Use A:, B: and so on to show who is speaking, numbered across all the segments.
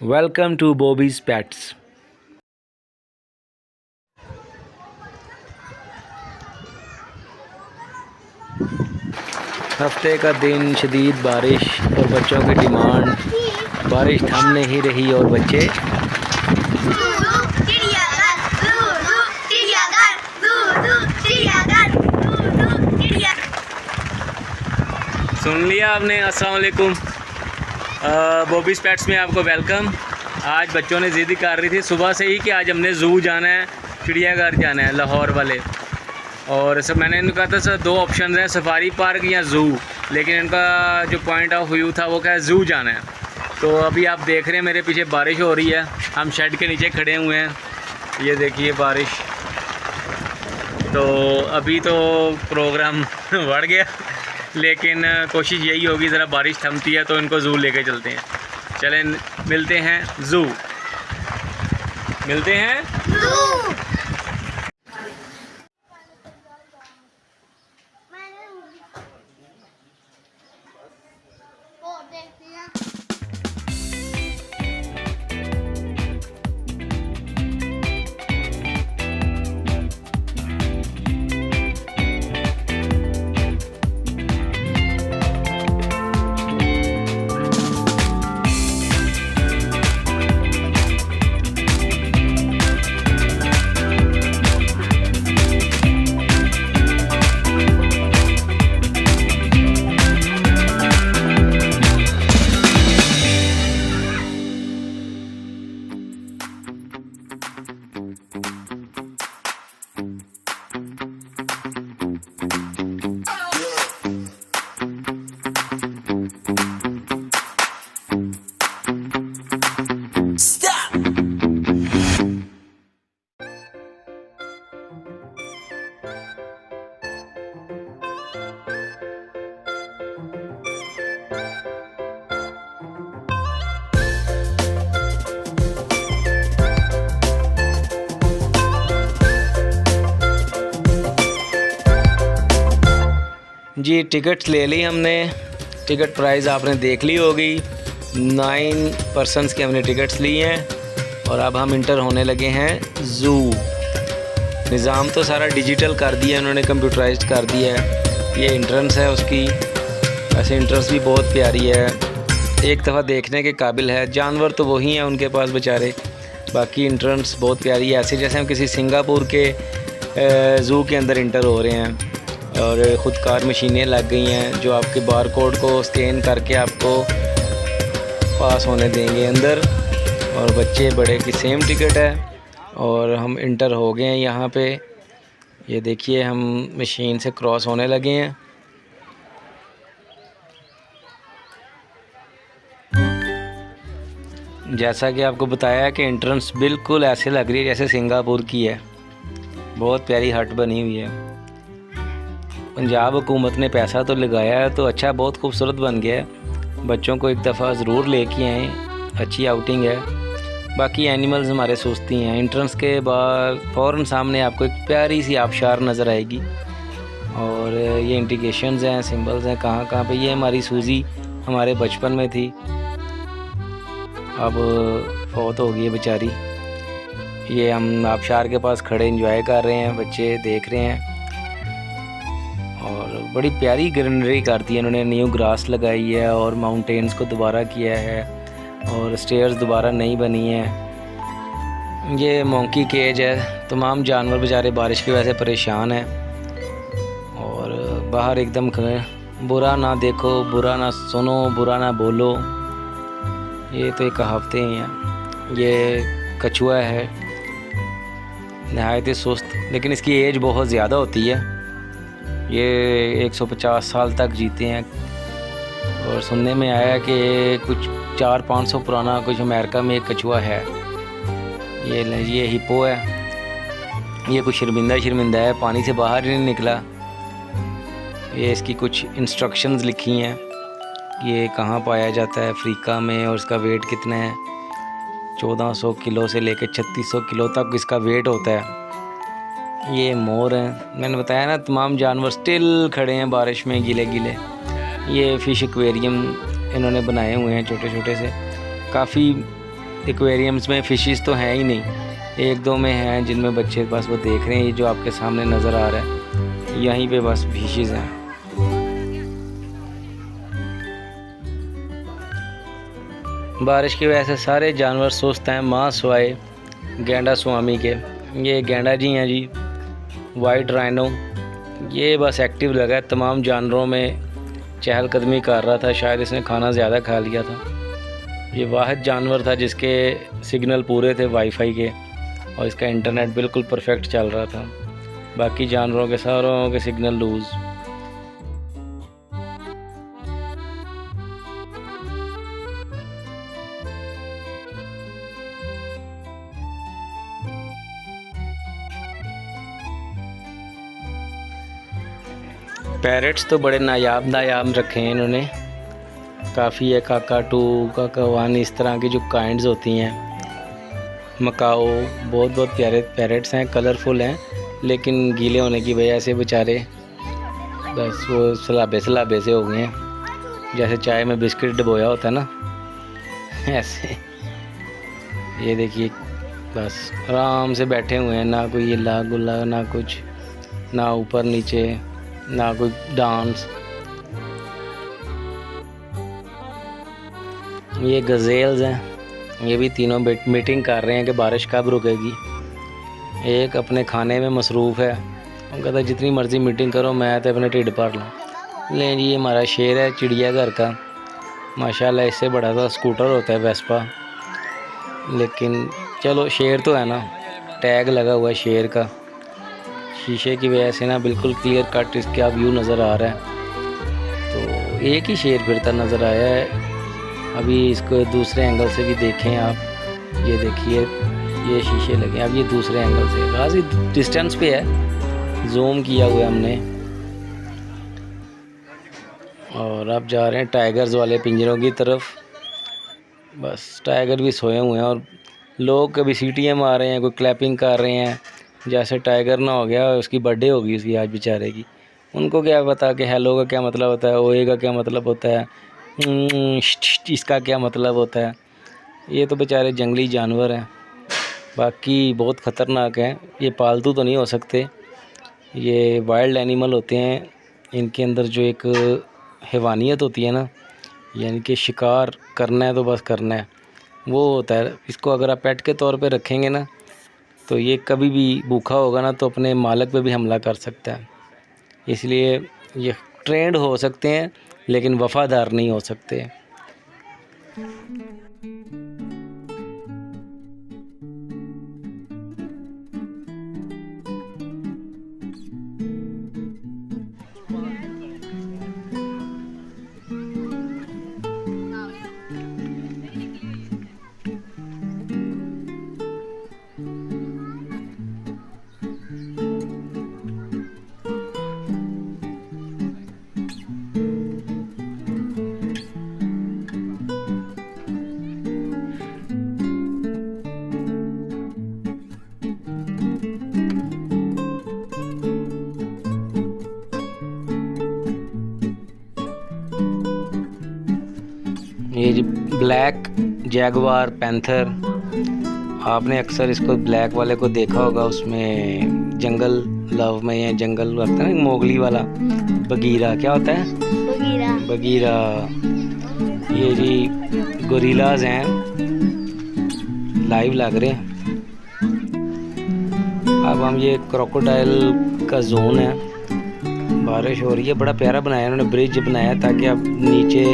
A: Welcome to बॉबीज़ pets. हफ्ते का दिन, शदीद बारिश और बच्चों की डिमांड। बारिश थम नहीं रही और बच्चे सुन लिया आपने। अस्सलाम वालेकुम, बॉबीज़ पेट्स में आपको वेलकम। आज बच्चों ने ज़िद कर रही थी सुबह से ही कि आज हमने ज़ू जाना है, चिड़ियाघर जाना है लाहौर वाले। और सब मैंने इनको कहा था सर दो ऑप्शन हैं, सफारी पार्क या ज़ू, लेकिन इनका जो पॉइंट ऑफ व्यू था वो क्या है, ज़ू जाना है। तो अभी आप देख रहे हैं मेरे पीछे बारिश हो रही है, हम शेड के नीचे खड़े हुए हैं, ये देखिए बारिश। तो अभी तो प्रोग्राम बढ़ गया, लेकिन कोशिश यही होगी ज़रा बारिश थमती है तो इनको ज़ू लेके चलते हैं। चलें मिलते हैं ज़ू। जी टिकट्स ले ली हमने। टिकट प्राइस आपने देख ली होगी, 9 पर्सनस के हमने टिकट्स लिए हैं और अब हम इंटर होने लगे हैं ज़ू। निज़ाम तो सारा डिजिटल कर दिया उन्होंने, कंप्यूटराइज्ड कर दिया है। ये इंट्रेंस है उसकी, वैसे इंट्रेंस भी बहुत प्यारी है, एक दफ़ा देखने के काबिल है। जानवर तो वही हैं उनके पास बेचारे, बाकी इंट्रेंस बहुत प्यारी है, ऐसे जैसे हम किसी सिंगापुर के ज़ू के अंदर इंटर हो रहे हैं। और ख़ुदकार मशीनें लग गई हैं जो आपके बार कोड को स्कैन करके आपको पास होने देंगे अंदर। और बच्चे बड़े की सेम टिकट है और हम इंटर हो गए हैं यहाँ पे। ये देखिए हम मशीन से क्रॉस होने लगे हैं। जैसा कि आपको बताया कि एंट्रेंस बिल्कुल ऐसे लग रही है जैसे सिंगापुर की है, बहुत प्यारी हट बनी हुई है। पंजाब हुकूमत ने पैसा तो लगाया है तो अच्छा, बहुत खूबसूरत बन गया है। बच्चों को एक दफ़ा ज़रूर लेके आएँ, अच्छी आउटिंग है। बाकी एनिमल्स हमारे सुस्ती हैं। एंट्रेंस के बाद फ़ौरन सामने आपको एक प्यारी सी आबशार नज़र आएगी और ये इंडिकेशंस हैं, सिंबल्स हैं कहाँ कहाँ पे। ये हमारी सूजी हमारे बचपन में थी, अब फौत हो गई है बेचारी। ये हम आबशार के पास खड़े एंजॉय कर रहे हैं, बच्चे देख रहे हैं। और बड़ी प्यारी ग्रीनरी कर दी है इन्होंने, न्यू ग्रास लगाई है और माउंटेन्स को दोबारा किया है और स्टेयर्स दोबारा नई बनी है। ये मोंकी केज है, तमाम जानवर बेचारे बारिश की वजह से परेशान हैं। और बाहर एकदम बुरा ना देखो, बुरा ना सुनो, बुरा ना बोलो, ये तो एक कहावतें ही हैं। ये कछुआ है, नहायत ही सुस्त, लेकिन इसकी एज बहुत ज़्यादा होती है। ये 150 साल तक जीते हैं और सुनने में आया कि कुछ 400-500 पुराना कुछ अमेरिका में एक कछुआ है। ये हिप्पो है, ये कुछ शर्मिंदा है, पानी से बाहर ही नहीं निकला। ये इसकी कुछ इंस्ट्रक्शंस लिखी हैं, ये कहाँ पाया जाता है, अफ्रीका में, और इसका वेट कितना है। 1400 किलो से लेकर 3600 किलो तक इसका वेट होता है। ये मोर हैं, मैंने बताया ना तमाम जानवर स्टिल खड़े हैं बारिश में गीले गीले। ये फ़िश एक्वेरियम इन्होंने बनाए हुए हैं छोटे छोटे से, काफ़ी एक्वेरियम्स में फ़िशेस तो हैं ही नहीं, एक दो में हैं जिनमें बच्चे बस वो देख रहे हैं। ये जो आपके सामने नज़र आ रहा है यहीं पे बस फ़िशेस हैं। बारिश की वजह से सारे जानवर सुस्त हैं, माँ सवाए गैंडा स्वामी के। ये गैंडा जी हैं जी, वाइट राइनो। ये बस एक्टिव लगा है, तमाम जानवरों में चहलकदमी कर रहा था, शायद इसने खाना ज़्यादा खा लिया था। ये वाहिद जानवर था जिसके सिग्नल पूरे थे वाईफाई के, और इसका इंटरनेट बिल्कुल परफेक्ट चल रहा था। बाकी जानवरों के सारों के सिग्नल लूज़। पैरेट्स तो बड़े नायाब रखे हैं इन्होंने, काफ़ी है। काकाटू, काकावान, इस तरह की जो काइंड्स होती हैं, मकाओ, बहुत प्यारे पैरेट्स हैं, कलरफुल हैं, लेकिन गीले होने की वजह से बेचारे बस वो सलाबे से हो गए हैं, जैसे चाय में बिस्किट डुबोया होता है ना, ऐसे। ये देखिए बस आराम से बैठे हुए हैं, ना कोई हिला गुल्ला, ना कुछ, ना ऊपर नीचे, ना कोई डांस। ये गज़ेल्स हैं, ये भी तीनों मीटिंग कर रहे हैं कि बारिश कब रुकेगी। एक अपने खाने में मसरूफ़ है, वो कहता है जितनी मर्ज़ी मीटिंग करो, मैं तो अपने ढिड भर लूँ। लें जी, ये हमारा शेर है चिड़ियाघर का, माशाल्लाह। इससे बड़ा सा स्कूटर होता है वेस्पा, लेकिन चलो शेर तो है ना, टैग लगा हुआ है शेर का। शीशे की वजह से ना बिल्कुल क्लियर कट इसका व्यू नज़र आ रहा है। तो एक ही शेर फिरता नज़र आया है। अभी इसको दूसरे एंगल से भी देखें आप, ये देखिए ये शीशे लगे। अब ये दूसरे एंगल से खासी डिस्टेंस पे है, जूम किया हुआ है हमने। और अब जा रहे हैं टाइगर्स वाले पिंजरों की तरफ। बस टाइगर भी सोए हुए हैं और लोग कभी सीटियाँ मार रहे हैं, कोई क्लैपिंग कर रहे हैं, जैसे टाइगर ना हो गया उसकी बर्थडे होगी उसकी आज बेचारे की। उनको क्या पता कि हेलो का क्या मतलब होता है, ओए का क्या मतलब होता है, इसका क्या मतलब होता है। ये तो बेचारे जंगली जानवर हैं, बाकी बहुत ख़तरनाक हैं। ये पालतू तो नहीं हो सकते, ये वाइल्ड एनिमल होते हैं। इनके अंदर जो एक हैवानियत होती है ना, यानी कि शिकार करना है तो बस करना है, वो होता है। इसको अगर आप पेट के तौर पे रखेंगे ना, तो ये कभी भी भूखा होगा ना तो अपने मालिक पे भी हमला कर सकता है। इसलिए ये ट्रेंड हो सकते हैं लेकिन वफ़ादार नहीं हो सकते। ये जो ब्लैक जैगवार पैंथर, आपने अक्सर इसको ब्लैक वाले को देखा होगा, उसमें जंगल लव में या जंगल लगता है ना, मोगली वाला बगीरा, क्या होता है बगीरा। ये जी गोरिल्लाज हैं, लाइव लग रहे हैं। अब हम ये क्रोकोडाइल का जोन है, बारिश हो रही है, बड़ा प्यारा बनाया उन्होंने, ब्रिज बनाया ताकि आप नीचे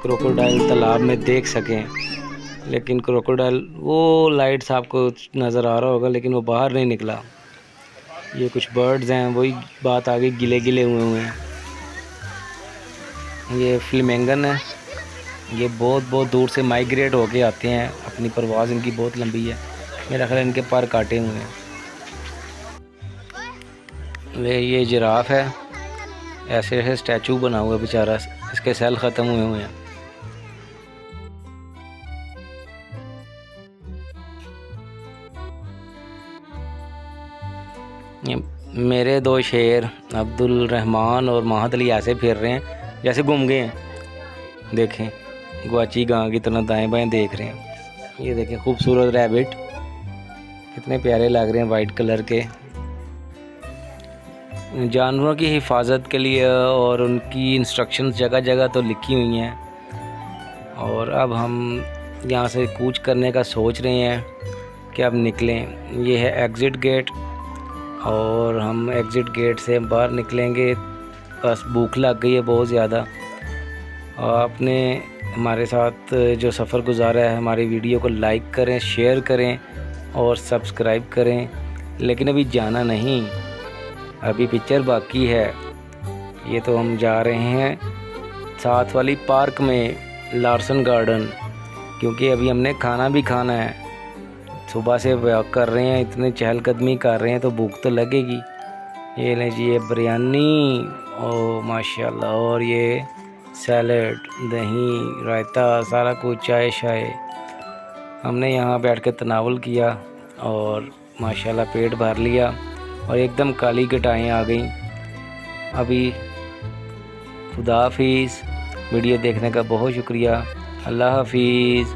A: क्रोकोडाइल तालाब में देख सकें। लेकिन क्रोकोडाइल वो लाइट्स आपको नज़र आ रहा होगा, लेकिन वो बाहर नहीं निकला। ये कुछ बर्ड्स हैं, वही बात आगे गिले हुए हैं। ये फ्लेमिंगन है, ये बहुत दूर से माइग्रेट होके आते हैं, अपनी परवाज़ इनकी बहुत लंबी है, मेरा ख्याल इनके पर काटे हुए हैं। ये जिराफ है, ऐसे स्टैचू बना हुआ है बेचारा, इसके सेल ख़त्म हुए हैं। मेरे दो शेर अब्दुल रहमान और महद अली ऐसे फिर रहे हैं जैसे गुम गए हैं। देखें, गुआची गां की तरह दाएं बाएं देख रहे हैं। ये देखें खूबसूरत रैबिट, कितने प्यारे लग रहे हैं वाइट कलर के। जानवरों की हिफाजत के लिए और उनकी इंस्ट्रक्शंस जगह जगह तो लिखी हुई हैं। और अब हम यहाँ से कूच करने का सोच रहे हैं कि अब निकलें। ये है एग्ज़िट गेट और हम एग्ज़िट गेट से बाहर निकलेंगे। बस भूख लग गई है बहुत ज़्यादा। आपने हमारे साथ जो सफ़र गुजारा है, हमारी वीडियो को लाइक करें, शेयर करें और सब्सक्राइब करें। लेकिन अभी जाना नहीं, अभी पिक्चर बाकी है। ये तो हम जा रहे हैं साथ वाली पार्क में, लार्सन गार्डन, क्योंकि अभी हमने खाना भी खाना है। सुबह से वॉक कर रहे हैं, इतनी चहलकदमी कर रहे हैं तो भूख तो लगेगी। ये लें जी, ये बिरयानी, ओ माशाल्लाह, और ये सैलड, दही, रायता, सारा कुछ, चाय शाय हमने यहाँ बैठ के तनावुल किया और माशाल्लाह पेट भर लिया। और एकदम काली घटाएँ आ गई। अभी खुदा हाफिज़। वीडियो देखने का बहुत शुक्रिया। अल्लाह हाफिज़।